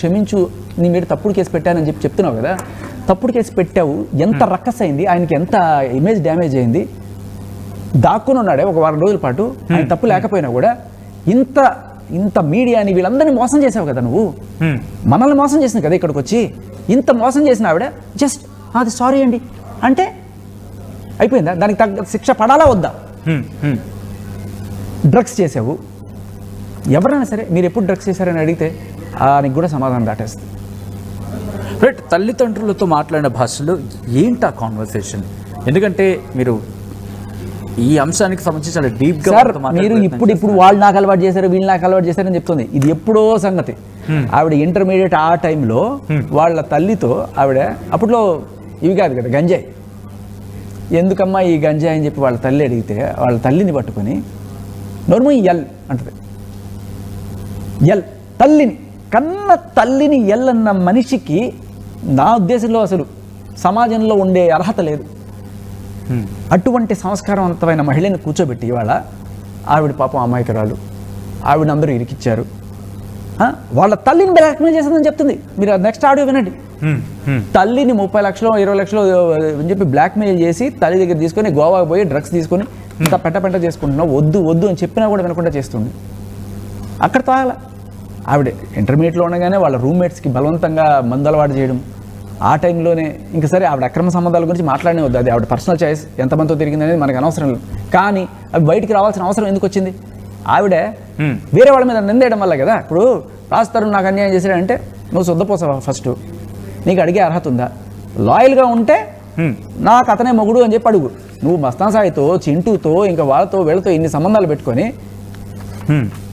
క్షమించు, నీ మీద తప్పుడు కేసు పెట్టానని చెప్తున్నావు కదా. తప్పుడు కేసు పెట్టావు, ఎంత రక్కస్ అయింది, ఆయనకి ఎంత ఇమేజ్ డ్యామేజ్ అయింది. దాక్కుని ఉన్నాడే ఒక వారం రోజుల పాటు, ఆయన తప్పు లేకపోయినా కూడా ఇంత ఇంత మీడియాని వీళ్ళందరినీ మోసం చేసావు కదా నువ్వు. మనల్ని మోసం చేసింది కదా ఇక్కడికి వచ్చి. ఇంత మోసం చేసిన ఆవిడ జస్ట్ అది సారీ అండి అంటే అయిపోయిందా? దానికి తగ్గ శిక్ష పడాలా వద్దా? డ్రగ్స్ చేసావు, ఎవరైనా సరే మీరు ఎప్పుడు డ్రగ్స్ చేశారని అడిగితే నీకు కూడా సమాధానం దాటేస్తుంది. రైట్, తల్లిదండ్రులతో మాట్లాడిన భాషలో ఏంటి ఆ కాన్వర్సేషన్? ఎందుకంటే మీరు ఈ అంశానికి సంబంధించి చాలా డీప్గా మీరు ఇప్పుడు వాళ్ళు నాకు అలవాటు చేశారు, వీళ్ళు నాకు అలవాటు చేశారని చెప్తుంది. ఇది ఎప్పుడో సంగతి. ఆవిడ ఇంటర్మీడియట్ ఆ టైంలో వాళ్ళ తల్లితో ఆవిడ అప్పట్లో ఇవి కాదు కదా గంజాయి, ఎందుకమ్మా ఈ గంజాయి అని చెప్పి వాళ్ళ తల్లి అడిగితే వాళ్ళ తల్లిని పట్టుకొని నోర్మో ఎల్ అంటది. ఎల్ తల్లిని కన్న తల్లిని ఎల్ అన్న మనిషికి నా ఉద్దేశంలో అసలు సమాజంలో ఉండే అర్హత లేదు. అటువంటి సంస్కారవంతమైన మహిళని కూర్చోబెట్టి ఇవాళ ఆవిడ పాపం అమాయకురాలు, ఆవిడ అందరూ ఇరికిచ్చారు, వాళ్ళ తల్లిని బ్లాక్మెయిల్ చేసిందని చెప్తుంది. మీరు నెక్స్ట్ ఆడియో వినండి. తల్లిని 30 లక్షలు 20 లక్షలు అని చెప్పి బ్లాక్మెయిల్ చేసి తల్లి దగ్గర తీసుకొని గోవాకి పోయి డ్రగ్స్ తీసుకొని ఇంత పెట్ట చేసుకుంటున్నావు, వద్దు వద్దు అని చెప్పినా కూడా వినకుండా చేస్తుంది. అక్కడ తాగల ఆవిడ ఇంటర్మీడియట్లో ఉండగానే వాళ్ళ రూమ్మేట్స్కి బలవంతంగా మందు అలవాటు చేయడం. ఆ టైంలోనే ఇంక సరే ఆవిడ అక్రమ సంబంధాల గురించి మాట్లాడనే వద్దు, అది ఆవిడ పర్సనల్ చాయిస్, ఎంతమందితో తిరిగింది అనేది మనకు అనవసరం లేదు. కానీ అవి బయటికి రావాల్సిన అవసరం ఎందుకు వచ్చింది? ఆవిడ వేరే వాళ్ళ మీద నిందేయడం వల్ల కదా. ఇప్పుడు రాస్తారు నాకు అన్యాయం చేశాడంటే నువ్వు శుద్ధపోసావా? ఫస్ట్ నీకు అడిగే అర్హత ఉందా? లాయల్గా ఉంటే నాకు అతనే మొగుడు అని చెప్పి అడుగు. నువ్వు మస్తాన్ సాయితో, చింటూతో, ఇంకా వాళ్ళతో వీళ్ళతో ఇన్ని సంబంధాలు పెట్టుకొని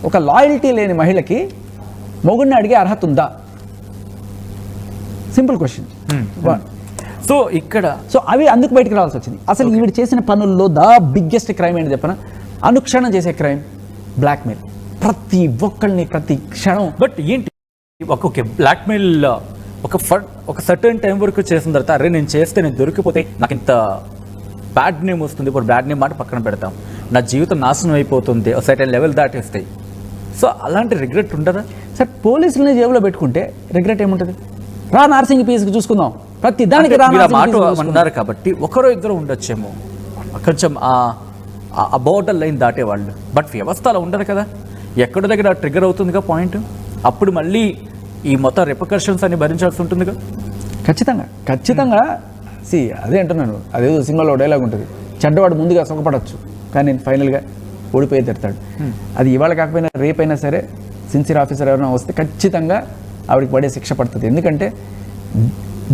ఒక లాయల్టీ లేని మహిళకి మొగుడిని అడిగే అర్హత ఉందా? Simple question. సో ఇక్కడ అవి అందుకు బయటకు రావాల్సి వచ్చింది. అసలు ఈవిడ చేసిన పనుల్లో బిగ్గెస్ట్ క్రైమ్ ఏంటి చెప్పనా? అనుక్షణం చేసే క్రైమ్ బ్లాక్మెయిల్. ప్రతి ఒక్కళ్ళని ప్రతి క్షణం. బట్ ఏంటి ఒక్కొక్క బ్లాక్మెయిల్ ఒక సర్టన్ టైం వరకు చేసిన తర్వాత అరే నేను చేస్తే నేను దొరికిపోతే నాకు ఇంత బ్యాడ్ నేమ్ వస్తుంది, ఇప్పుడు బ్యాడ్ నేమ్ మాట పక్కన పెడతాం, నా జీవితం నాశనం అయిపోతుంది, ఒక సర్టన్ లెవెల్ దాటేస్తాయి. సో అలాంటి రిగ్రెట్ ఉండదా సార్? పోలీసులని జేబులో పెట్టుకుంటే రిగ్రెట్ ఏముంటుంది? రా నార్సింగ్ పీస్కి చూసుకుందాం, ప్రతి దానికి మాట అన్నారు కాబట్టి ఒకరో ఇద్దరు ఉండొచ్చేమో కొంచెం ఆ బోర్డర్ లైన్ దాటేవాళ్ళు. బట్ వ్యవస్థ అలా ఉండదు కదా, ఎక్కడ దగ్గర ట్రిగర్ అవుతుందిగా పాయింట్, అప్పుడు మళ్ళీ ఈ మొత్తం రిపర్కషన్స్ అన్ని భరించాల్సి ఉంటుందిగా. ఖచ్చితంగా అదే అంటున్నాను. అదేదో సినిమాలో డైలాగ్ ఉంటుంది, చెడ్డవాడు ముందుగా సుఖపడవచ్చు కానీ ఫైనల్గా ఓడిపోయి తిడతాడు. అది ఇవాళ కాకపోయినా రేపైనా సరే సిన్సియర్ ఆఫీసర్ ఎవరైనా వస్తే ఖచ్చితంగా ఆవిడకి పడే శిక్ష పడుతుంది. ఎందుకంటే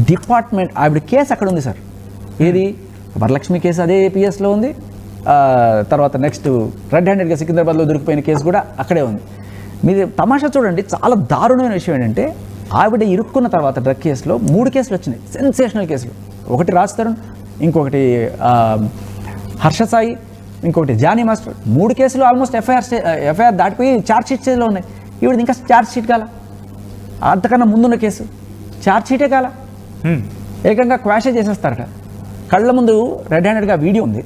డిపార్ట్మెంట్ ఆవిడ కేసు అక్కడ ఉంది సార్. ఏది వరలక్ష్మి కేసు అదే ఏపీఎస్లో ఉంది. తర్వాత నెక్స్ట్ రెడ్ హ్యాండెడ్గా సికింద్రాబాద్లో దొరికిపోయిన కేసు కూడా అక్కడే ఉంది. మీరు తమాషా చూడండి, చాలా దారుణమైన విషయం ఏంటంటే ఆవిడ ఇరుక్కున్న తర్వాత డ్రగ్ కేసులో 3 కేసులు వచ్చినాయి, సెన్సేషనల్ కేసులు. ఒకటి రాజ్ తరుణ్, ఇంకొకటి హర్ష సాయి, ఇంకొకటి జానీ మాస్టర్. 3 కేసులు ఆల్మోస్ట్ ఎఫ్ఐఆర్ దాటిపోయి ఛార్జ్ షీట్ స్టేజ్లో ఉన్నాయి. ఈవిడ ఇంకా ఛార్జ్ షీట్ కాల, అంతకన్నా ముందున్న కేసు ఛార్జ్ షీటే కాల, ఏకంగా క్వాషే చేసేస్తారట. కళ్ళ ముందు రెడ్ హ్యాండెడ్గా వీడియో ఉంది,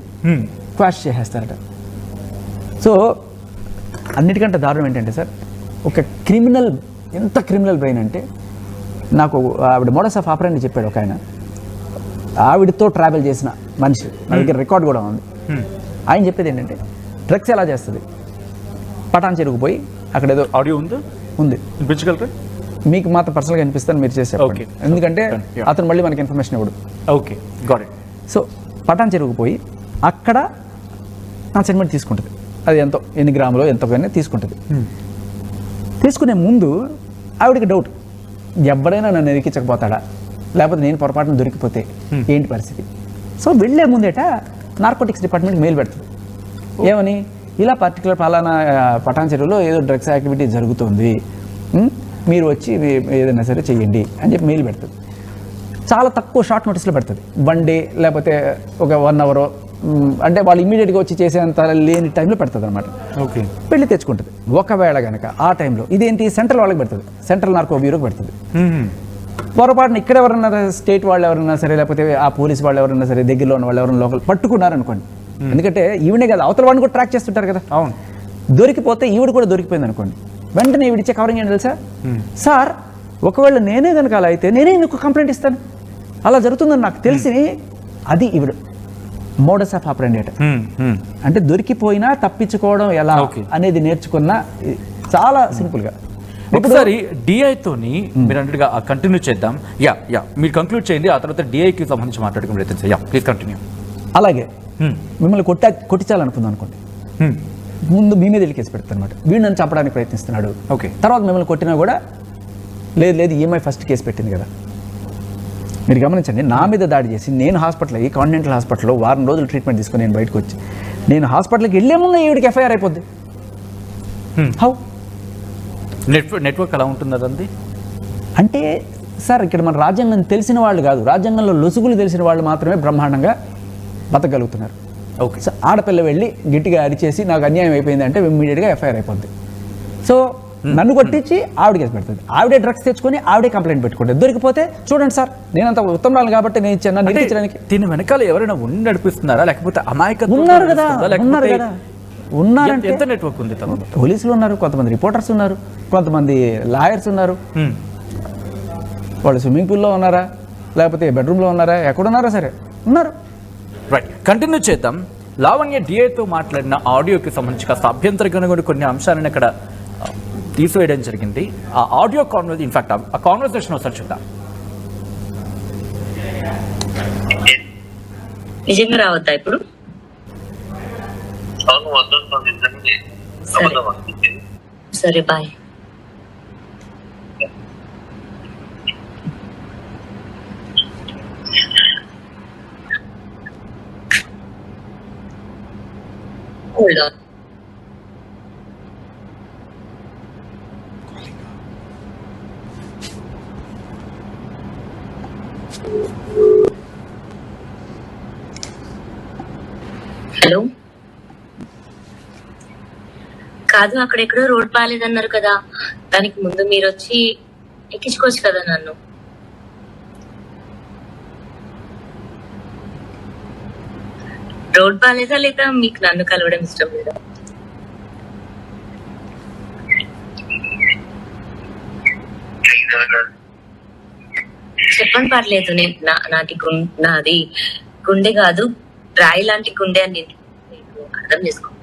క్వాష్ చేసేస్తారట. సో అన్నిటికంటే దారుణం ఏంటంటే సార్, ఒక క్రిమినల్, ఎంత క్రిమినల్ బ్రెయిన్ అంటే, నాకు ఆవిడ మోడస్ ఆఫ్ ఆపరెంట్ చెప్పాడు ఒక ఆయన, ఆవిడతో ట్రావెల్ చేసిన మనిషి, నా దగ్గర రికార్డ్ కూడా ఉంది. ఆయన చెప్పేది ఏంటంటే డ్రగ్స్ ఎలా చేస్తుంది, పటాన్ చెరుకు పోయి అక్కడ ఏదో ఆడియో ఉంది వినిపించగలరా? మీకు మాత్రం పర్సనల్గా అనిపిస్తాను, మీరు చేసేవారు. ఎందుకంటే అతను మళ్ళీ మనకి ఇన్ఫర్మేషన్ ఇవ్వడు. Okay, got it. So Patancheru పోయి అక్కడ నా సెగ్మెంట్ తీసుకుంటుంది. అది ఎంతో ఎన్ని గ్రాములో ఎంతో కానీ తీసుకుంటుంది. తీసుకునే ముందు ఆవిడకి డౌట్, ఎవడైనా నన్ను ఎరికించకపోతాడా, లేకపోతే నేను పొరపాటున దొరికిపోతే ఏంటి పరిస్థితి. సో వెళ్ళే ముందేట నార్కోటిక్స్ డిపార్ట్మెంట్కి మెయిల్ పెడుతుంది. ఏమని, ఇలా పర్టికులర్ పలానా పటాన్ చెరువులో ఏదో డ్రగ్స్ యాక్టివిటీ జరుగుతుంది, మీరు వచ్చి ఏదైనా సరే చెయ్యండి అని చెప్పి మెయిల్ పెడుతుంది. చాలా తక్కువ షార్ట్ నోటీస్లో పెడుతుంది, 1 డే లేకపోతే ఒక 1 అవర్, అంటే వాళ్ళు ఇమీడియట్గా వచ్చి చేసేంత లేని టైంలో పెడుతుంది అనమాట. ఓకే, వెళ్ళి తెచ్చుకుంటుంది. ఒకవేళ కనుక ఆ టైంలో ఇదేంటి సెంట్రల్ వాళ్ళకి పెడుతుంది, సెంట్రల్ నార్కో బ్యూరోకి పెడుతుంది. పొరపాటున ఇక్కడ ఎవరన్నా స్టేట్ వాళ్ళు ఎవరన్నా సరే, లేకపోతే ఆ పోలీస్ వాళ్ళు ఎవరన్నా సరే, దగ్గరలో ఉన్న వాళ్ళు ఎవరైనా లోకల్ పట్టుకున్నారనుకోండి, ఎందుకంటే ఈవిడే కదా అవతల వాడిని కూడా ట్రాక్ చేస్తుంటారు కదా. అవును, దొరికిపోతే ఈవిడ కూడా దొరికిపోయింది అనుకోండి, వెంటనే ఈవిడిచ్చే కవరింగ్ ఏంటి తెలుసా? సార్ ఒకవేళ నేనే కనుక అలా అయితే నేనే ఎందుకు కంప్లైంట్ ఇస్తాను? అలా జరుగుతుందని నాకు తెలిసి అది ఇవిడు మోడస్ ఆఫ్ ఆపరెండి అంటే దొరికిపోయినా తప్పించుకోవడం ఎలా అనేది నేర్చుకున్న చాలా సింపుల్గా. ఒకసారి డిఐతోని మీరు అన్నట్టుగా కంటిన్యూ చేద్దాం. యా మీరు కంక్లూడ్ చేయండి, ఆ తర్వాత డిఐకి సంబంధించి మాట్లాడుకునే ప్రయత్నం. Yeah please continue. అలాగే మిమ్మల్ని కొట్టించాలనుకుందాం అనుకోండి, ముందు మీ మీద కేసు పెడతాను అనమాట. వీడు నన్ను చంపడానికి ప్రయత్నిస్తున్నాడు, ఓకే. తర్వాత మిమ్మల్ని కొట్టినా కూడా లేదు ఈఎంఐ ఫస్ట్ కేసు పెట్టింది కదా. మీరు గమనించండి, నా మీద దాడి చేసి నేను హాస్పిటల్ అయ్యి కాంటినెంటల్ హాస్పిటల్లో వారం రోజులు ట్రీట్మెంట్ తీసుకొని నేను బయటకు వచ్చి నేను హాస్పిటల్కి వెళ్ళే ముందు ఈవిడికి ఎఫ్ఐఆర్ అయిపోద్ది. హౌ? నెట్వర్క్ అలా ఉంటుంది అదండి. అంటే సార్ ఇక్కడ మన రాజ్యాంగం తెలిసిన వాళ్ళు కాదు, రాజ్యాంగంలో లొసుగులు తెలిసిన వాళ్ళు మాత్రమే బ్రహ్మాండంగా బతకగలుగుతున్నారు. ఓకే. సో ఆడపిల్ల వెళ్ళి గట్టిగా అరిచేసి నాకు అన్యాయం అయిపోయింది అంటే ఇమ్మీడియట్గా ఎఫ్ఐఆర్ అయిపోద్ది. సో నన్ను కొట్టించి ఆవిడ కేసు పెడుతుంది, ఆవిడే డ్రగ్స్ తెచ్చుకొని ఆవిడే కంప్లైంట్ పెట్టుకుంటుంది. దొరికిపోతే చూడండి సార్, నేనంత ఉత్తమరాలు కాబట్టి నేను ఇచ్చాను నిరూపించడానికి. దీని వెనకాల ఎవరైనా ఉండి నడిపిస్తున్నారా, లేకపోతే అమాయకత్వం ఉన్నారు కదా, ఉన్నారంటే ఎంత నెట్వర్క్ ఉంది? పోలీసులు ఉన్నారు, కొంతమంది రిపోర్టర్స్ ఉన్నారు, కొంతమంది లాయర్స్ ఉన్నారు. వాళ్ళు స్విమ్మింగ్ పూల్లో ఉన్నారా, లేకపోతే బెడ్రూమ్లో ఉన్నారా, ఎక్కడున్నారా సరే ఉన్నారు. రైట్, కంటిన్యూ చేద్దాం. లావణ్య డిఐతో మాట్లాడిన ఆడియోకి సంబంధించి కాస్త అభ్యంతరంగా కూడా కొన్ని అంశాలను ఇక్కడ తీసివేయడం జరిగింది. ఆ ఆడియో కాన్వర్సేషన్, ఇన్ఫాక్ట్ ఆ కాన్వర్సేషన్ ఒకసారి చూద్దాం. నిజంగా రావద్దా ఇప్పుడు? సరే బాయ్. Hold on. హలో, కాదు అక్కడెక్కడో రోడ్ బాగాలేదన్నారు కదా, దానికి ముందు మీరు వచ్చి ఎక్కించుకోవచ్చు కదా నన్ను. రోడ్ బాగాలేదా లేదా మీకు నన్ను కలవడం ఇష్టం లేదా? చెప్పండి పర్లేదు. నేను నాది గుండె కాదు, రాయి లాంటి గుండె అని నేను అర్థం చేసుకుంటాను.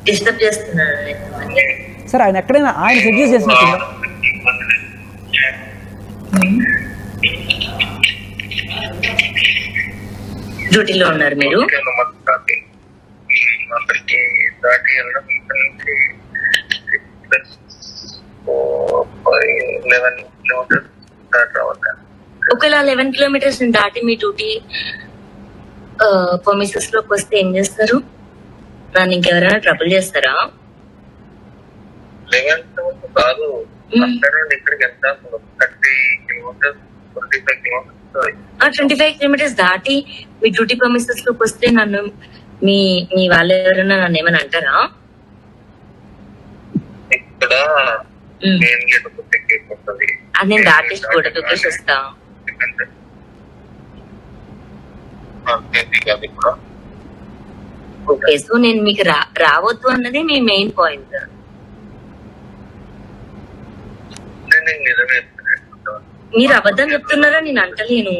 డిస్టర్బ్ చేస్తున్నాను సార్. ఆయన ఎక్కడైనా ఆయన సెడ్యూస్ చేసినట్టుందా? డ్యూటీలో ఉన్నారు మీరు? ఒకవేళ 11 కిలోమీటర్స్ దాటి మీ డ్యూటీ పర్మిసెస్ లోకి వస్తే ఏం చేస్తారు? నన్ను ఇంకెవరైనా ట్రబుల్ చేస్తారా? 25 కిలోమీటర్స్ దాటి మీ డ్యూటీ పర్మిసెస్ లోకి వస్తే నన్ను మీ వాళ్ళు ఎవరైనా నన్ను ఏమైనా అంటారా? అది నేను దాటేసి కూడా దొక్కేసి వస్తా. ఓకే, సో నేను మీకు రావద్దు అన్నది మీ మెయిన్ పాయింట్. మీరు అబద్ధం చెప్తున్నారా? నేను అంటలేను.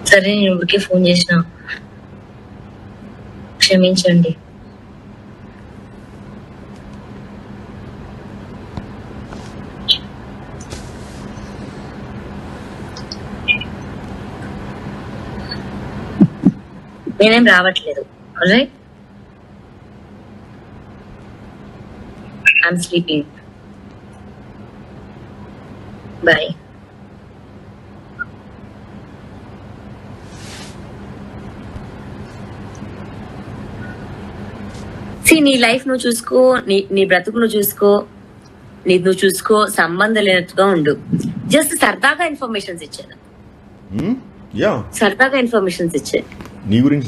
సరే, నేను ఊరికే ఫోన్ చేసిన, క్షమించండి. నేనేం రావట్లేదు. Alright, I'm sleeping. బాయ్. నీ లైఫ్ నువ్వు చూసుకో, నీ బ్రతుకు నువ్వు చూసుకో, నువ్వు చూసుకో, సంబంధం లేనట్టుగా ఉండు. జస్ట్ సరదాగా ఇన్ఫర్మేషన్స్ ఇచ్చాను. సరదాగా ఇన్ఫర్మేషన్స్ ఇచ్చాను. నీ గురించి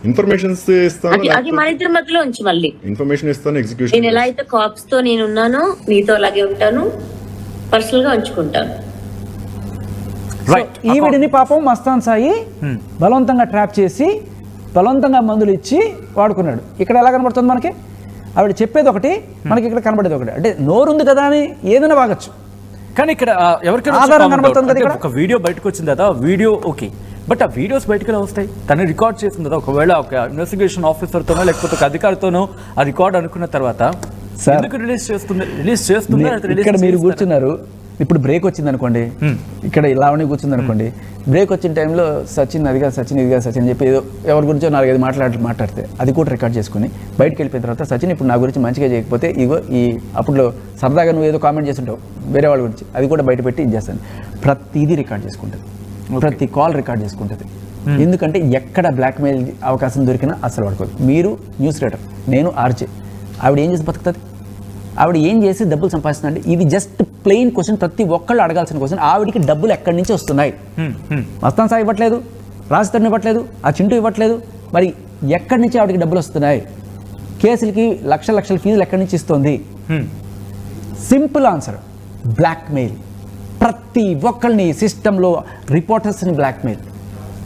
ఇన్ఫర్మేషన్స్ ఇస్తాను, అది మన ఇద్దరి మధ్యలో ఉంచి మళ్ళీ ఇన్ఫర్మేషన్ ఇస్తాను, ఎగ్జిక్యూషన్ నేను ఎలా అయితే కాప్స్ తో నేను ఉన్నానో నీతో అలాగే ఉంటాను, పర్సనల్ గా ఉంచుకుంటాను. రైట్. ఈవిడిని పాపం మస్తాన్ సాయి బలవంతంగా ట్రాప్ చేసి బలవంతంగా మందులు ఇచ్చి వాడుకున్నాడు. ఇక్కడ ఎలా కనబడుతుంది మనకి? ఆవిడ చెప్పేది ఒకటి, మనకి ఇక్కడ కనబడేది ఒకటి. అంటే నోరుంది కదా అని ఏదైనా వాగచ్చు, కానీ ఇక్కడ ఎవరికైనా ఆధారం ఒక కనబడుతుంది కదా ఇక్కడ. ఒక వీడియో బయటకు వచ్చింది కదా, వీడియో ఓకే, బట్ ఆ వీడియోస్ బయటకు ఎలా వస్తాయి? తను రికార్డ్ చేసింది కదా, ఒకవేళ ఒక ఇన్వెస్టిగేషన్ ఆఫీసర్తోనో లేకపోతే ఒక అధికారితోనో ఆ రికార్డ్ అనుకున్న తర్వాత ఎందుకు రిలీజ్ చేస్తుంది? ఇక్కడ మీరు కూర్చున్నారు, ఇప్పుడు బ్రేక్ వచ్చింది అనుకోండి, ఇక్కడ లావణి కూర్చుంది అనుకోండి, బ్రేక్ వచ్చిన టైంలో సచిన్ అదిగా సచిన్ ఇదిగా సచిన్ అని చెప్పి ఏదో ఎవరి గురించో 4-5 మాట్లాడితే అది కూడా రికార్డ్ చేసుకుని బయటకు వెళ్ళిపోయిన తర్వాత సచిన్ ఇప్పుడు నా గురించి మంచిగా చేయకపోతే ఇగో ఈ అప్పుడు సరదాగా నువ్వు ఏదో కామెంట్ చేస్తుంటావు వేరే వాళ్ళ గురించి, అది కూడా బయట పెట్టి ఇది చేస్తాను. ప్రతిదీ రికార్డ్ చేసుకుంటుంది, ప్రతి కాల్ రికార్డ్ చేసుకుంటుంది. ఎందుకంటే ఎక్కడ బ్లాక్మెయిల్ అవకాశం దొరికినా అసలు పడుకోదు. మీరు న్యూస్ రీడర్, నేను ఆర్జే. ఆవిడ ఏం చేసి బతుకుతుంది? ఆవిడ ఏం చేసి డబ్బులు సంపాదిస్తుందండి? ఇది జస్ట్ ప్లెయిన్ క్వశ్చన్, ప్రతి ఒక్కళ్ళు అడగాల్సిన క్వశ్చన్. ఆవిడికి డబ్బులు ఎక్కడి నుంచి వస్తున్నాయి? మస్తాన్ సాయి ఇవ్వట్లేదు, రాజస్థాన్ ఇవ్వట్లేదు, ఆ చింటూ ఇవ్వట్లేదు, మరి ఎక్కడి నుంచి ఆవిడకి డబ్బులు వస్తున్నాయి? కేసులకి లక్షల ఫీజులు ఎక్కడి నుంచి ఇస్తుంది? Simple answer, blackmail. ప్రతి ఒక్కరిని సిస్టంలో రిపోర్టర్స్ని బ్లాక్మెయిల్,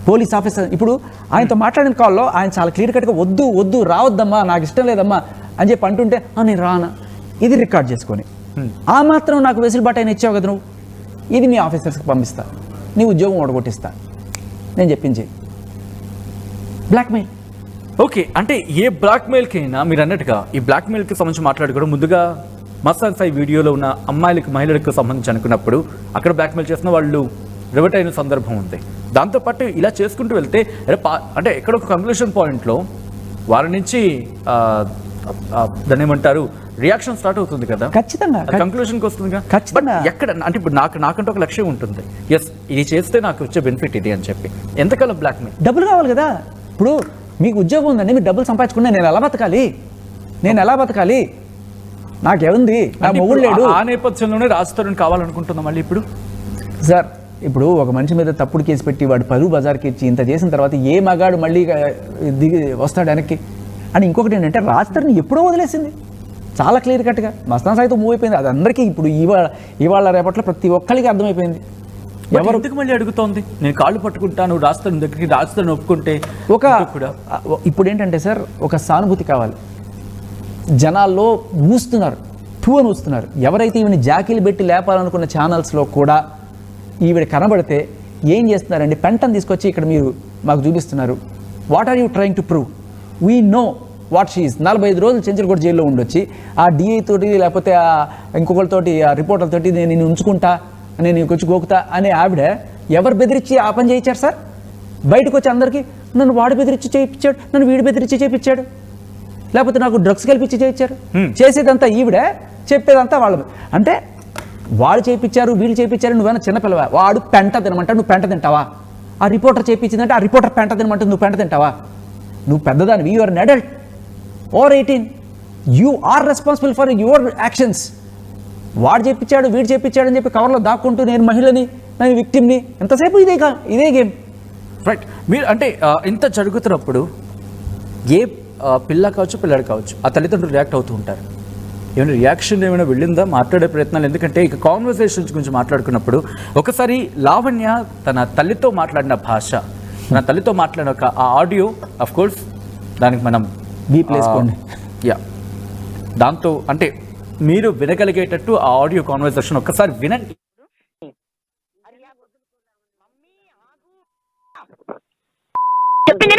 పోలీస్ ఆఫీసర్. ఇప్పుడు ఆయనతో మాట్లాడిన కాల్లో ఆయన చాలా క్లియర్ కట్గా వద్దు రావద్దమ్మా, నాకు ఇష్టం లేదమ్మా అని చెప్పి అంటుంటే నేను రానా, ఇది రికార్డ్ చేసుకొని ఆ మాత్రం నాకు వెసులుబాటు అయినా ఇచ్చావు కదా నువ్వు, ఇది మీ ఆఫీసర్స్కి పంపిస్తా, నీ ఉద్యోగం ఓడగొట్టిస్తా, నేను చెప్పించి బ్లాక్మెయిల్. ఓకే, అంటే ఏ బ్లాక్మెయిల్కి అయినా మీరు అన్నట్టుగా ఈ బ్లాక్మెయిల్కి సంబంధించి మాట్లాడుకోవడం ముందుగా మస్తాన్ సాయి వీడియోలో ఉన్న అమ్మాయిలకు మహిళలకు సంబంధించి అనుకున్నప్పుడు అక్కడ బ్లాక్మెయిల్ చేసిన వాళ్ళు రివర్ట్ అయిన సందర్భం ఉంది. దాంతోపాటు ఇలా చేసుకుంటూ వెళ్తే అంటే ఎక్కడ ఒక కంక్లూషన్ పాయింట్లో వాళ్ళ నుంచి దాన్ని ఏమంటారు రియాక్షన్ స్టార్ట్ అవుతుంది కదా, ఖచ్చితంగా కంక్లూషన్కి వస్తుంది కదా. ఖచ్చితంగా. ఎక్కడ అంటే ఇప్పుడు నాకంటే ఒక లక్ష్యం ఉంటుంది, ఎస్ ఇది చేస్తే నాకు వచ్చే బెనిఫిట్ ఇది అని చెప్పి. ఎంతకాలం బ్లాక్మెయిల్? డబ్బులు కావాలి కదా. ఇప్పుడు మీకు ఉద్యోగం ఉందండి, మీరు డబ్బులు సంపాదించుకున్నా నేను ఎలా బతకాలి? నాకేముంది, నా మొగుడు లేడు. ఆ నేపథ్యంలోనే రాజస్థాన్ కావాలనుకుంటున్నాం మళ్ళీ ఇప్పుడు. సార్ ఇప్పుడు ఒక మనిషి మీద తప్పుడు కేసు పెట్టి వాడు పరువు బజార్కి ఇచ్చి ఇంత చేసిన తర్వాత ఏ మగాడు మళ్ళీ దిగి వస్తాడు వెనక్కి అని. ఇంకొకటి ఏంటంటే రాజస్థాన్ ఎప్పుడో వదిలేసింది చాలా క్లియర్ కట్గా. మస్తాన్ సాయితో మూవ్ అయిపోయింది, అది అందరికీ ఇప్పుడు ఇవాళ రేపట్లో ప్రతి ఒక్కరికి అర్థమైపోయింది. ఎవరు ఎందుకు మళ్ళీ అడుగుతోంది? నేను కాళ్ళు పట్టుకుంటాను రాజస్థాన్ దగ్గరికి, రాజస్థాన్ ఒప్పుకుంటే ఇప్పుడు ఏంటంటే సార్ ఒక సానుభూతి కావాలి. జనాల్లో ఊస్తున్నారు, అని ఊస్తున్నారు. ఎవరైతే ఈవిని జాకీలు పెట్టి లేపాలనుకున్న ఛానల్స్లో కూడా ఈవిడ కనబడితే ఏం చేస్తున్నారండి? పెంటను తీసుకొచ్చి ఇక్కడ మీరు మాకు చూపిస్తున్నారు. What are you trying to prove? We know what she's. 45 రోజులు చెంచల్గూడ జైల్లో ఉండొచ్చి ఆ డిఐ తోటి లేకపోతే ఇంకొకరితోటి ఆ రిపోర్టర్తోటి నేను ఉంచుకుంటా, నేను వచ్చి గోకుతా అనే ఆవిడ ఎవరు బెదిరించి ఆ పని చేయించారు సార్? బయటకు వచ్చి అందరికీ నన్ను వాడు బెదిరించి చేయించాడు, నన్ను వీడు బెదిరించి చేయించాడు, లేకపోతే నాకు డ్రగ్స్ కల్పించి చేయించారు. చేసేదంతా ఈవిడ, చెప్పేదంతా వాళ్ళు. అంటే వాళ్ళు చేయించారు, వీళ్ళు చేయించారు, నువ్వేనా చిన్నపిల్లవా? వాడు పెంట తినమంటా, నువ్వు పెంట తింటావా? ఆ రిపోర్టర్ చేయించిందంటే ఆ రిపోర్టర్ పెంట తినమంటే నువ్వు పెంట తింటావా? నువ్వు పెద్దదానివి, you are an adult over 18, you are responsible for your actions. వాడు చేయించాడు, వీడు చేయించాడు అని చెప్పి కవర్లో దాక్కుంటూ నేను మహిళని, నేను విక్టిమ్ని, ఎంతసేపు ఇదే గేమ్. రైట్. మీరు అంటే ఇంత జరుగుతున్నప్పుడు ఏ పిల్ల కావచ్చు పిల్లడు కావచ్చు ఆ తల్లిదండ్రులు రియాక్ట్ అవుతూ ఉంటారు. ఏమైనా రియాక్షన్ ఏమైనా వెళ్ళిందా? మాట్లాడే ప్రయత్నాలు? ఎందుకంటే ఇక కాన్వర్సేషన్స్ గురించి మాట్లాడుకున్నప్పుడు ఒకసారి లావణ్య తన తల్లితో మాట్లాడిన భాష, తన తల్లితో మాట్లాడిన ఒక ఆ ఆడియో, అఫ్ కోర్స్ దానికి మనం యా దాంతో అంటే మీరు వినగలిగేటట్టు ఆ ఆడియో కాన్వర్సేషన్ ఒక్కసారి వినండి. చెప్పింది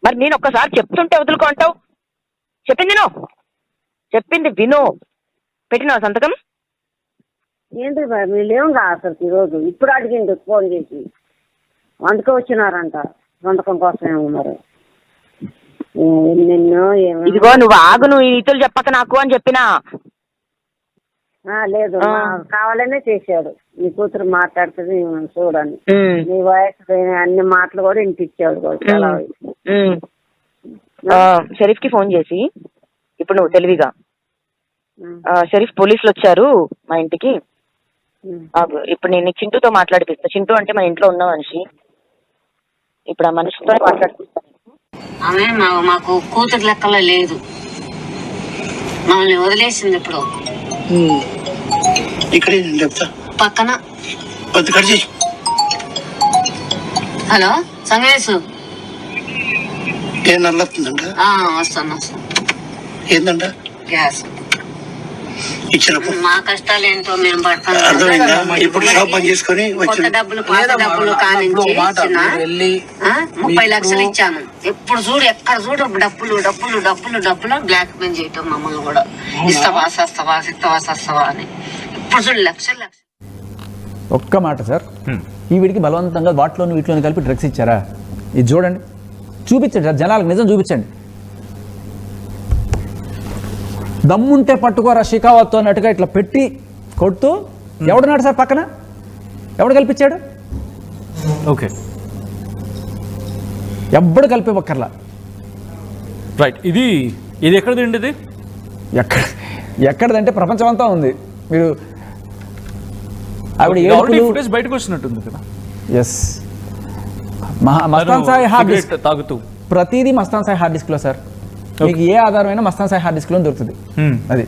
మరి నేను ఒక్కసారి చెప్తుంటే వదులుకుంటావు. చెప్పింది విను. పెట్టినావు సంతకం? ఏంటి మీరు లేవు అసలు ఈరోజు ఇప్పుడు అడిగింది ఫోన్ చేసి, అందుకే వచ్చినారంట సంతకం కోసమేమో. మరి నిన్ను ఇదిగో నువ్వు ఆగు, నువ్వు ఇతరులు చెప్పక నాకు అని చెప్పినా. లేదు కావాలనే చేశాడు. నీ కూతురు మాట్లాడుతుంది చూడండి, నీ వయసు అన్ని మాటలు కూడా ఇంటిచ్చాడు. షరీఫ్ కి ఫోన్ చేసి ఇప్పుడు నువ్వు తెలివిగా, షరీఫ్ పోలీసులు వచ్చారు మా ఇంటికి, ఇప్పుడు నేను చింటూతో మాట్లాడిపిస్తా. చింటూ అంటే మన ఇంట్లో ఉన్న మనిషి. ఇప్పుడు ఆ మనిషితో మాట్లాడుకుంటాను. ఆమె మాకు కూతురు లెక్కలో లేదు, మమ్మల్ని వదిలేసింది. ఇప్పుడు ఇక్కడ చెప్తా పక్కన. కొద్ది కట్ చేసి. హలో సంగేశ్, ఏం నల్లొస్తుందంట? వస్తాను. ఏందంట? గ్యాస్ ఇచ్చినప్పుడు మా కష్టాలు ఏంటో మేము పడతాం. అర్థమైందా? ఇప్పుడు షాప్ బంద్ చేసుకొని కొత్త వచ్చి డబ్బులు పాత డబ్బులు కానించి ఇచ్చిన 30 లక్షలు ఇచ్చాను. ఎప్పుడు చూడు ఎక్కడ చూడు డబ్బులు డబ్బులు డబ్బులు డబ్బులు బ్లాక్ మెయిల్ చేయటం మమ్మల్ని కూడా. ఇస్తావా సస్తావా ఇస్తావా సస్తావా అని. ఇప్పుడు చూడు లక్షలు లక్షలు. ఒక్క మాట సార్, ఈ వీడికి బలవంతంగా వీటిలోని కలిపి డ్రగ్స్ ఇచ్చారా? ఇది చూడండి, చూపించండి సార్, జనాలకు నిజం చూపించండి. దమ్ముంటే పట్టుకోరా షికావత్ అన్నట్టుగా ఇట్లా పెట్టి కొడుతూ ఎవడున్నాడు సార్ పక్కన? ఎవడు కల్పించాడు? ఓకే, ఎవ్వడు కలిపేవక్కర్లా. రైట్. ఇది ఎక్కడది అండి? ఇది ఎక్కడదంటే ప్రపంచం అంతా ఉంది. మీరు ఆవిడ ఫుటేజ్ బయటకు వచ్చినట్టుంది కదా. Yes, Mastan Sai hard disk తాగుతూ ప్రతిదీ మస్తాన్ సాయి హార్డ్ డిస్క్ లో సార్. మీకు ఏ ఆధారమైనా మస్తాన్ సాయి హార్డ్ డిస్క్ లో దొరుకుతుంది. అది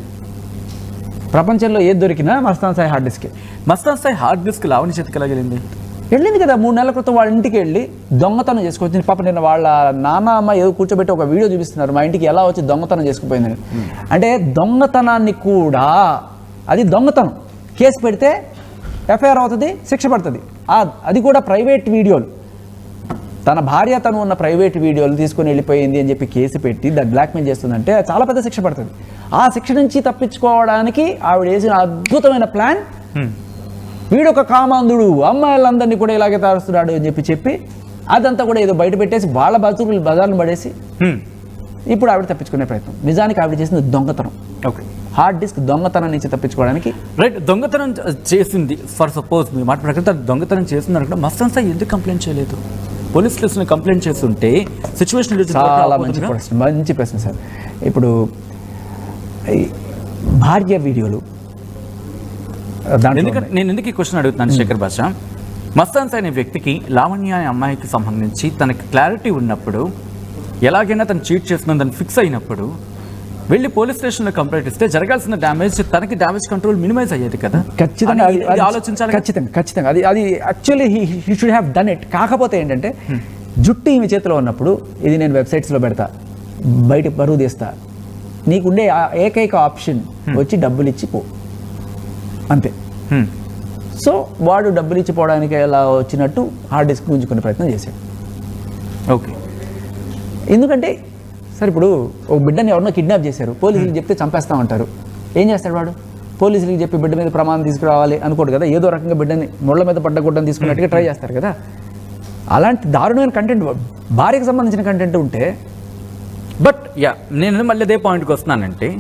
ప్రపంచంలో ఏది దొరికినా Mastan Sai hard disk. Mastan Sai hard disk Lavanya చేతికి ఎలా వెళ్ళింది? వెళ్ళింది కదా 3 నెలల క్రితం వాళ్ళ ఇంటికి వెళ్ళి దొంగతనం చేసుకొచ్చింది. పాప నేను వాళ్ళ నాన్న అమ్మ ఏదో కూర్చోబెట్టి ఒక వీడియో చూపిస్తున్నారు, మా ఇంటికి ఎలా వచ్చి దొంగతనం చేసుకుపోయిందని. అంటే దొంగతనాన్ని కూడా, అది దొంగతనం కేసు పెడితే ఎఫ్ఐఆర్ అవుతుంది, శిక్ష పడుతుంది. అది కూడా ప్రైవేట్ వీడియోలు, తన భార్య తను ఉన్న ప్రైవేట్ వీడియోలు తీసుకుని వెళ్ళిపోయింది అని చెప్పి కేసు పెట్టి దాన్ని బ్లాక్మెయిల్ చేస్తుందంటే చాలా పెద్ద శిక్ష పడుతుంది. ఆ శిక్ష నుంచి తప్పించుకోవడానికి ఆవిడ వేసిన అద్భుతమైన ప్లాన్, వీడొక కామాంధుడు అమ్మాయిలందరినీ కూడా ఇలాగే తారుస్తున్నాడు అని చెప్పి అదంతా కూడా ఏదో బయట పెట్టేసి వాళ్ళ బజార్ను పడేసి ఇప్పుడు ఆవిడ తప్పించుకునే ప్రయత్నం. నిజానికి ఆవిడ చేసింది దొంగతనం. ఓకే, హార్డ్ డిస్క్ దొంగతనం నుంచి తప్పించుకోవడానికి. రైట్. దొంగతనం చేసింది, ఫర్ సపోజ్ మీ మాట ప్రకారం దొంగతనం చేస్తుంది అనుకుంటే మస్తాన్ సాయి ఎందుకు కంప్లైంట్ చేయలేదు? పోలీస్ స్టేషన్ కంప్లైంట్ చేస్తుంటే సిచ్యువేషన్ చాలా మంచి ప్రశ్న సార్. ఇప్పుడు భార్య వీడియోలు, ఎందుకంటే నేను ఎందుకు ఈ క్వశ్చన్ అడుగుతున్నాను శేఖర్ భాష, మస్తాన్ సాయి అనే వ్యక్తికి లావణ్య అనే అమ్మాయికి సంబంధించి తనకి క్లారిటీ ఉన్నప్పుడు, ఎలాగైనా తను చీట్ చేస్తుందని ఫిక్స్ అయినప్పుడు వెళ్ళి పోలీస్ స్టేషన్లో కంప్లైంట్ ఇస్తే జరగాల్సిన డ్యామేజ్, తనకి డ్యామేజ్ కంట్రోల్ మినిమైజ్ అయ్యేది కదా. ఖచ్చితంగా ఆలోచించాలి. ఖచ్చితంగా అది actually he should have done it. కాకపోతే ఏంటంటే జుట్టు ఈమె చేతిలో ఉన్నప్పుడు, ఇది నేను వెబ్సైట్స్లో పెడతా, బయట బరువు తీస్తా, నీకుండే ఏకైక ఆప్షన్ వచ్చి డబ్బులు ఇచ్చి పో, అంతే. సో వాడు డబ్బులు ఇచ్చిపోవడానికి ఎలా వచ్చినట్టు హార్డ్ డిస్క్ గుంజుకునే ప్రయత్నం చేశాడు. ఓకే, ఎందుకంటే సార్ ఇప్పుడు ఒక బిడ్డని ఎవరినో కిడ్నాప్ చేశారు, పోలీసులకు చెప్తే చంపేస్తామంటారు. ఏం చేస్తాడు వాడు? పోలీసులకు చెప్పి బిడ్డ మీద ప్రమాదం తీసుకురావాలి అనుకోడు కదా, ఏదో రకంగా బిడ్డని ముళ్ళ మీద పడ్డ గుడ్డని తీసుకున్నట్టుగా ట్రై చేస్తారు కదా. అలాంటి దారుణమైన కంటెంట్, భార్యకు సంబంధించిన కంటెంట్ ఉంటే. బట్ నేను మళ్ళీ అదే పాయింట్కి వస్తున్నానంటే,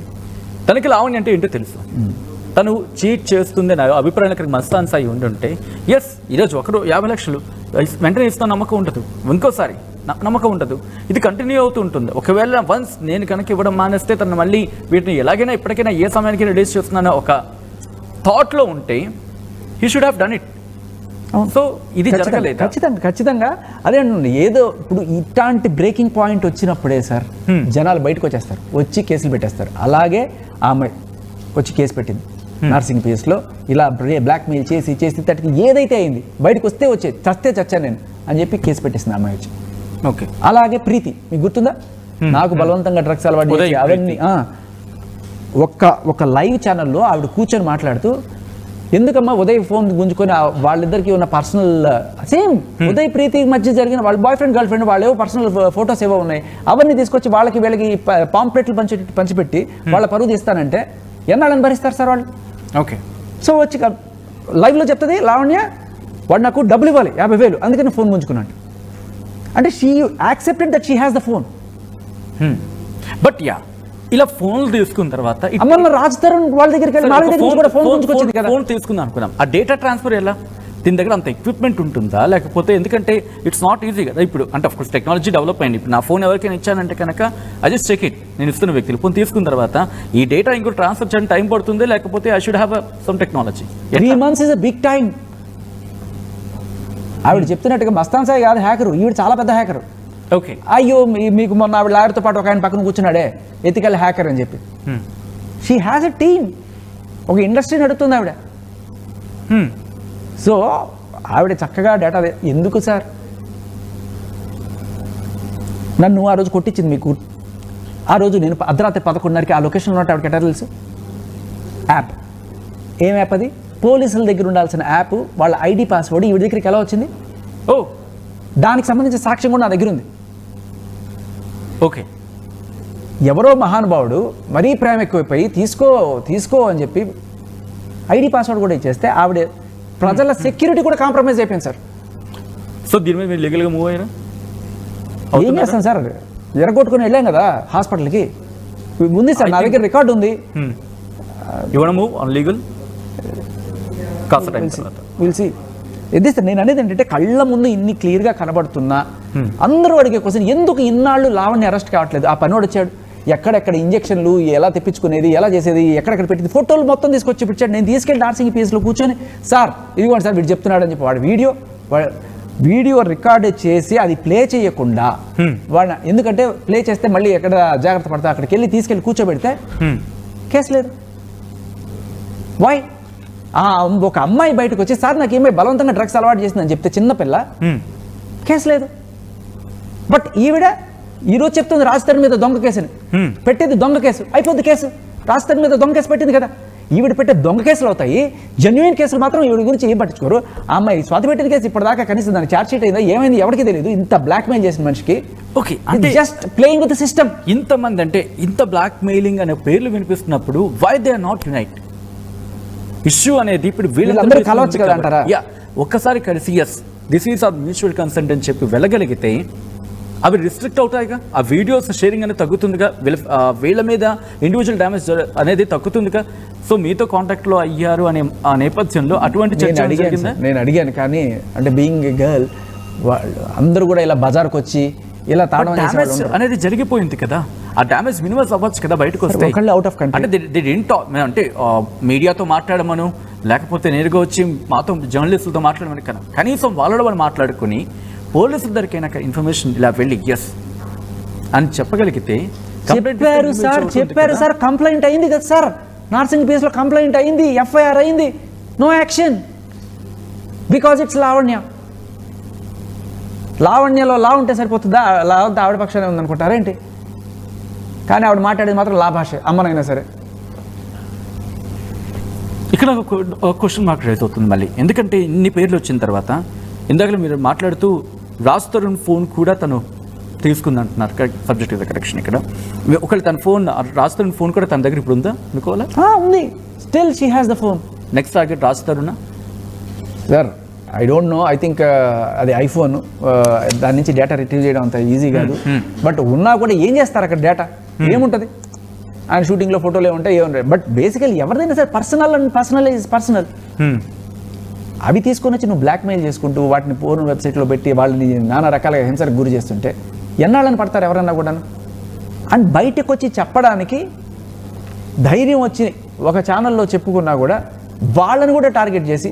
తనకి లావణ్య అంటే ఏంటో తెలుసు, తను చీట్ చేస్తుంది నా అభిప్రాయం ఇక్కడ మస్తాన్ సాయి ఉండుంటే ఎస్ ఈరోజు ఒకరు 50 లక్షలు వెంటనే ఇస్తాను నమ్మకం ఉండదు, ఇంకోసారి నమ్మకం ఉండదు, ఇది కంటిన్యూ అవుతూ ఉంటుంది. ఒకవేళ వన్స్ నేను కనుక ఇవ్వడం మానేస్తే తను మళ్ళీ వీటిని ఎలాగైనా ఇప్పటికైనా ఏ సమయానికి రిలీజ్ చేస్తున్నానో ఒక థాట్లో ఉంటే he should have done it. So ఇది జరగలేదు. ఖచ్చితంగా అదే అండి. ఏదో ఇప్పుడు ఇట్లాంటి బ్రేకింగ్ పాయింట్ వచ్చినప్పుడే సార్ జనాలు బయటకు వచ్చేస్తారు, వచ్చి కేసులు పెట్టేస్తారు. అలాగే ఆ అమ్మాయి వచ్చి కేసు పెట్టింది నర్సింగ్ పిఎస్లో, ఇలా బ్లాక్మెయిల్ చేసి తనకి ఏదైతే అయింది బయటకు వస్తే వచ్చేది, చస్తే చచ్చాను నేను అని చెప్పి కేసు పెట్టేసింది అమ్మాయి వచ్చి. ఓకే, అలాగే ప్రీతి మీకు గుర్తుందా, నాకు బలవంతంగా డ్రగ్స్ అలవాటు చేసి అవన్నీ ఒక లైవ్ ఛానల్లో ఆవిడ కూర్చొని మాట్లాడుతూ, ఎందుకమ్మా ఉదయ్ ఫోన్ గుంజుకొని వాళ్ళిద్దరికి ఉన్న పర్సనల్ సేమ్ ఉదయ్ ప్రీతి మధ్య జరిగిన వాళ్ళ బాయ్ ఫ్రెండ్ గర్ల్ ఫ్రెండ్ వాళ్ళు ఏవో పర్సనల్ ఫొటోస్ ఏవో ఉన్నాయి, అవన్నీ తీసుకొచ్చి వీళ్ళకి పాంప్లెట్లు పంచిపెట్టి వాళ్ళ పరువు తీస్తానంటే ఎన్నాళ్ళని భరిస్తారు సార్ వాళ్ళు? ఓకే, సో వచ్చి లైవ్లో చెప్తుంది లావణ్య, వాడు నాకు డబ్బులు ఇవ్వాలి 50,000, అందుకని ఫోన్ గుంజుకున్నాడు. అంటే she accepted that she has the phone. But ఇలా ఫోన్లు తీసుకున్న తర్వాత అమ్మ రాజ్ తరుణ్ వాళ్ళ దగ్గరికి వెళ్ళి వాళ్ళ దగ్గర కూడా ఫోన్ గుంజుకొచ్చింది కదా. ఫోన్ తీసుకుందాం అనుకున్నాం, ఆ డేటా ట్రాన్స్ఫర్ ఎలా? దీని దగ్గర అంత ఎక్విప్మెంట్ ఉంటుందా? లేకపోతే ఎందుకంటే ఇట్స్ నాట్ ఈజీ కదా ఇప్పుడు, అంటే ఆఫ్ కోర్స్ టెక్నాలజీ డెవలప్ అయింది. ఇప్పుడు నా ఫోన్ ఎవరికైనా ఇచ్చానంటే కనుక ఐ జస్ట్ చెక్ ఇట్, నేను ఇస్తున్న వ్యక్తులు ఫోన్ తీసుకున్న తర్వాత ఈ డేటా ఇంకో ట్రాన్స్ఫర్ చేయడానికి టైం పడుతుంది, లేకపోతే I should have some technology. 3 months is a big time. ఆవిడ చెప్తున్నట్టుగా మస్తాన్ సాయి కాదు హ్యాకరు, ఈవిడ చాలా పెద్ద హ్యాకరు. ఓకే. అయ్యో మీకు మొన్న ఆవిడ లాయర్తో పాటు ఒక ఆయన పక్కన కూర్చున్నాడే ఎథికల్ హ్యాకర్ అని చెప్పి. షీ హ్యాస్ ఎ టీమ్, ఒక ఇండస్ట్రీ నడుపుతుంది ఆవిడ. సో ఆవిడ చక్కగా డేటా ఎందుకు సార్ నన్ను ఆ రోజు కొట్టించింది మీకు? ఆ రోజు నేను అర్ధరాత్రి 11:30కి ఆ లొకేషన్లో ఉన్నట్టు ఆవిడకి ఎట్లా తెలుసు? యాప్. ఏం యాప్ అది? పోలీసుల దగ్గర ఉండాల్సిన యాప్, వాళ్ళ ఐడి పాస్వర్డ్ ఈవిడ దగ్గరికి ఎలా వచ్చింది? ఓ, దానికి సంబంధించిన సాక్ష్యం కూడా నా దగ్గర ఉంది. ఓకే. ఎవరో మహానుభావుడు మరీ ప్రేమ ఎక్కువైపోయి తీసుకో అని చెప్పి ఐడి పాస్వర్డ్ కూడా ఇచ్చేస్తే ఆవిడ ప్రజల సెక్యూరిటీ కూడా కాంప్రమైజ్ అయిపోయింది సార్. సో దీని మీద మీరు లీగల్గా మూవ్ అయ్యారా? ఏం చేస్తాం సార్, ఎరగొట్టుకుని వెళ్ళాం కదా హాస్పిటల్కి. ఉంది సార్, నా దగ్గర రికార్డు ఉంది. You want move on legal? కాస్త టైం తర్వాత విల్ సీ. ఇది సార్ నేను అనేది ఏంటంటే కళ్ళ ముందు ఇన్ని క్లియర్గా కనబడుతున్నా అందరూ అడిగే క్వశ్చన్, ఎందుకు ఇన్నాళ్ళు లావణ్య అరెస్ట్ కావట్లేదు? ఆ పనివాడు వచ్చాడు, ఎక్కడెక్కడ ఇంజక్షన్లు ఎలా తెప్పించుకునేది, ఎలా చేసేది, ఎక్కడెక్కడ పెట్టింది, ఫోటోలు మొత్తం తీసుకొచ్చి చూపించాడు. నేను తీసుకెళ్ళి నార్సింగ్ పిఎస్లో కూర్చొని సార్ ఇదిగోండి సార్ వీడు చెప్తున్నాడు అని చెప్పి వాడు వీడియో రికార్డ్ చేసి అది ప్లే చేయకుండా వాడు, ఎందుకంటే ప్లే చేస్తే మళ్ళీ ఎక్కడ జాగ్రత్త పడతా అక్కడికి వెళ్ళి తీసుకెళ్ళి కూర్చోబెడితే కేసు లేదు. వై? ఒక అమ్మాయి బయటకు వచ్చి సార్ నాకు ఏమై బలవంతంగా డ్రగ్స్ అలవాటు చేసిందని చెప్తే చిన్నపిల్ల, కేసు లేదు. బట్ ఈవిడ ఈరోజు చెప్తుంది రాజధాని మీద దొంగ కేసుని, పెట్టేది దొంగ కేసు, అయిపోద్ది కేసు. రాజధాని మీద దొంగ కేసు పెట్టింది కదా, ఈవిడ పెట్టే దొంగ కేసులు అవుతాయి, జెన్యున్ కేసులు మాత్రం ఈవిడ గురించి ఏం పట్టించుకోరు. ఆ అమ్మాయి స్వాతి పెట్టిన కేసు ఇప్పటిదాకా కనీసం దాని ఛార్జ్ షీట్ అయిందా ఏమైంది ఎవరికి తెలియదు. ఇంత బ్లాక్ మెయిల్ చేసిన మనిషికి ఓకే, అంటే జస్ట్ ప్లేయింగ్ విత్ సిస్టమ్. ఇంతమంది అంటే ఇంత బ్లాక్ మెయిలింగ్ అనే పేర్లు వినిపిస్తున్నప్పుడు why they are not unite? Issue అనేది ఇప్పుడు వీళ్ళందరూ కలవచ్చు కదా అంటారా? ఒక్కసారి కలిసి yes this is our mutual consent అని చెప్పి వెళ్ళగలిగితే అవి రిస్ట్రిక్ట్ అవుతాయిగా, ఆ వీడియోస్ షేరింగ్ అనేది తగ్గుతుందిగా, వీళ్ళ మీద ఇండివిజువల్ డ్యామేజ్ అనేది తగ్గుతుందిగా. సో మీతో కాంటాక్ట్లో అయ్యారు అనే ఆ నేపథ్యంలో అటువంటి చర్చ జరిగిందా? నేను అడిగాను కానీ అంటే బీయింగ్ ఏ గర్ల్ అందరూ కూడా ఇలా బజార్కి వచ్చి ఇలా తాళం డ్యామేజ్ అనేది జరిగిపోయింది కదా, ఆ డ్యామేజ్ మినిమైజ్ అవ్వచ్చు కదా బయటకు వస్తే. అవుట్ ఆఫ్ కంట్రీ అంటే అంటే మీడియాతో మాట్లాడమను లేకపోతే నేరుగా వచ్చి మాతో జర్నలిస్టులతో మాట్లాడమని కదా, కనీసం వాళ్ళలో వాళ్ళు మాట్లాడుకుని పోలీసుల దగ్గరికైనా ఇన్ఫర్మేషన్ ఇలా వెళ్ళి ఎస్ అని చెప్పగలిగితే. చెప్పారు సార్, కంప్లైంట్ అయింది కదా సార్, నార్సింగ్ పిఎస్లో కంప్లైంట్ అయింది, ఎఫ్ఐఆర్ అయింది, no action because it's Lavanya. లావణ్యలో లా ఉంటే సరిపోతుందా? లా అంతా ఆవిడ పక్షానే ఉందనుకుంటారేంటి? కానీ ఆవిడ మాట్లాడేది మాత్రం లా భాష, అమ్మనైనా సరే. ఇక్కడ ఒక క్వశ్చన్ మార్క్ రైజ్ అవుతుంది మళ్ళీ, ఎందుకంటే ఇన్ని పేర్లు వచ్చిన తర్వాత ఇందాక మీరు మాట్లాడుతూ రాజ్ తరుణ్ ఫోన్ కూడా తను తీసుకుందంటున్నారు, సబ్జెక్ట్ ఇస్ కరెక్షన్. ఇక్కడ ఒకవేళ తన ఫోన్ రాజ్ తరుణ్ ఫోన్ కూడా తన దగ్గర ఇప్పుడు ఉందా అనుకోవాలా? ఉంది, still she has the phone. Next target Raj Tarun sir I don't know, I think అది ఐఫోన్, దాని నుంచి డేటా రిట్రీవ్ చేయడం అంత ఈజీ కాదు. బట్ ఉన్నా కూడా ఏం చేస్తారు అక్కడ? డేటా ఏముంటుంది? ఆయన షూటింగ్లో ఫోటోలు ఏముంటాయి, ఏముంటాయి. బట్ బేసికలీ ఎవరిదైనా సార్ పర్సనల్ అండ్ పర్సనల్ అవి తీసుకొని వచ్చి నువ్వు బ్లాక్మెయిల్ చేసుకుంటూ వాటిని పోర్న్ వెబ్సైట్లో పెట్టి వాళ్ళని నానా రకాలుగా హింసకు గురి చేస్తుంటే ఎన్నాళ్ళని పడతారు ఎవరన్నా కూడాను? అండ్ బయటకు వచ్చి చెప్పడానికి ధైర్యం వచ్చి ఒక ఛానల్లో చెప్పుకున్నా కూడా వాళ్ళని కూడా టార్గెట్ చేసి